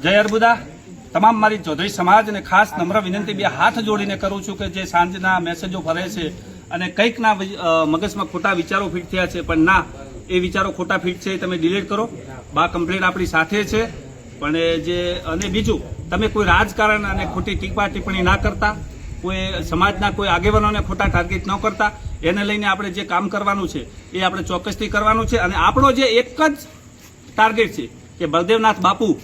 જય અર્બુદા તમામ મારી ચૌધરી સમાજ અને ખાસ નમ્ર વિનંતી બે હાથ જોડીને કરું છું કે જે સાંજના મેસેજો ભરે છે અને કંઈકના મગજમાં ખોટા વિચારો ફીટ થયા છે, પણ ના, એ વિચારો ખોટા ફીટ છે, તમે ડિલીટ કરો. બા કમ્પ્લેટ આપણી સાથે છે. પણ અને બીજું, તમે કોઈ રાજકારણ અને ખોટી ટીકા ટિપ્પણી ના કરતા, કોઈ સમાજના કોઈ આગેવાનોને ખોટા ટાર્ગેટ ન કરતા. એને લઈને આપણે જે કામ કરવાનું છે એ આપણે ચોક્કસથી કરવાનું છે. અને આપણો જે એક જ ટાર્ગેટ છે કે બળદેવનાથ બાપુ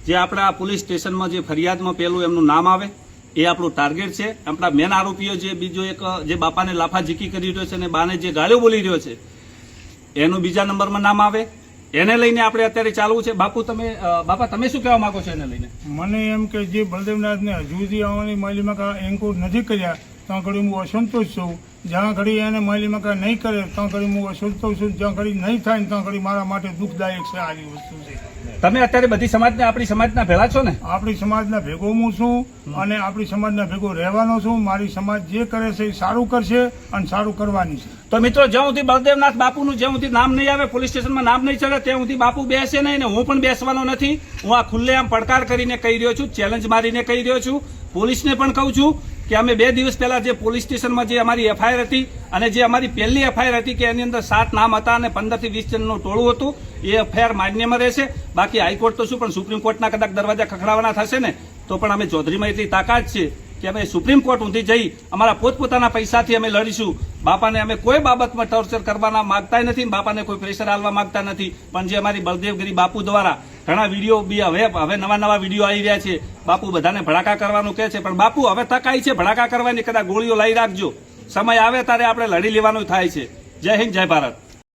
જે આપણા પોલીસ સ્ટેશનમાં જે ફરિયાદમાં પહેલું એમનું નામ આવે એ આપણું ટાર્ગેટ છે. આપણા મેન આરોપીઓ જે બીજો એક જે બાપાને લાફા ઝીકી કરી રહ્યો છે અને બાને જે ગાળ્યો બોલી રહ્યો છે એનું બીજા નંબરમાં નામ આવે. એને લઈને આપણે અત્યારે ચાલવું છે. બાપા તમે શું કહેવા માંગો છો એને લઈને? મને એમ કે જે બળદેવનાથને હજુ સુધી આવવાની માલિકા એન્કોર નથી કર્યા ત્યાં ઘડી હું અસંતોષ છું. જ્યાં ઘડી એને માલિકા નહીં કરે ત્યાં ઘડી હું અસંતોષ છું. જ્યાં ઘડી નહીં થાય ત્યાં ઘડી મારા માટે દુઃખદાયક છે આ વસ્તુ છે. તમે અત્યારે બધી સમાજને આપણી સમાજના ભેળા છો ને? આપણી સમાજના ભેગો હું છું અને આપણી સમાજના ભેગો રહેવાનો છું. મારી સમાજ જે કરે છે એ સારું કરશે અને સારું કરવાની છે. તો મિત્રો, જ્યાં સુધી બળદેવનાથ બાપુનું જ્યાં સુધી નામ નહીં આવે, પોલીસ સ્ટેશનમાં નામ નહીં ચડે, ત્યાં સુધી બાપુ બેસે નહીં ને હું પણ બેસવાનો નથી. હું આ ખુલ્લેઆમ પડકાર કરીને કહી રહ્યો છું, ચેલેન્જ મારીને કહી રહ્યો છું. પોલીસને પણ કહું છું કે અમે 2 દિવસ પહેલા જે પોલીસ સ્ટેશનમાં જે અમારી એફઆઈઆર હતી અને જે અમારી પહેલી એફઆઈઆર હતી કે એની અંદર 7 નામ હતા અને 15 થી 20 જણનું ટોળું હતું, એ એફઆઈઆર માન્યમાં રહેશે. બાકી હાઈકોર્ટ તો શું, પણ સુપ્રીમ કોર્ટના કદાચ દરવાજા ખખડાવવાના થશે ને તો પણ અમે ચૌધરીમાં એટલી તાકાત છે કે અમે સુપ્રીમ કોર્ટ સુધી જઈ અમારા પોતપોતાના પૈસાથી અમે લડીશું. બાપાને અમે કોઈ બાબતમાં ટોર્ચર કરવાના માંગતા નથી, બાપાને કોઈ પ્રેશર આલવા માંગતા નથી. પણ જે અમારી બળદેવગીરી બાપુ દ્વારા ઘણા વિડીયો બી હવે નવા વિડીયો આવી રહ્યા છે. બાપુ બધાને ભડાકા કરવાનું કહે છે, પણ બાપુ હવે તકાઈ છે ભડાકા કરવાની. કદાચ ગોળીઓ લઈ રાખજો, સમય આવે ત્યારે આપણે લડી લેવાનું થાય છે. જય હિન્દ, જય ભારત.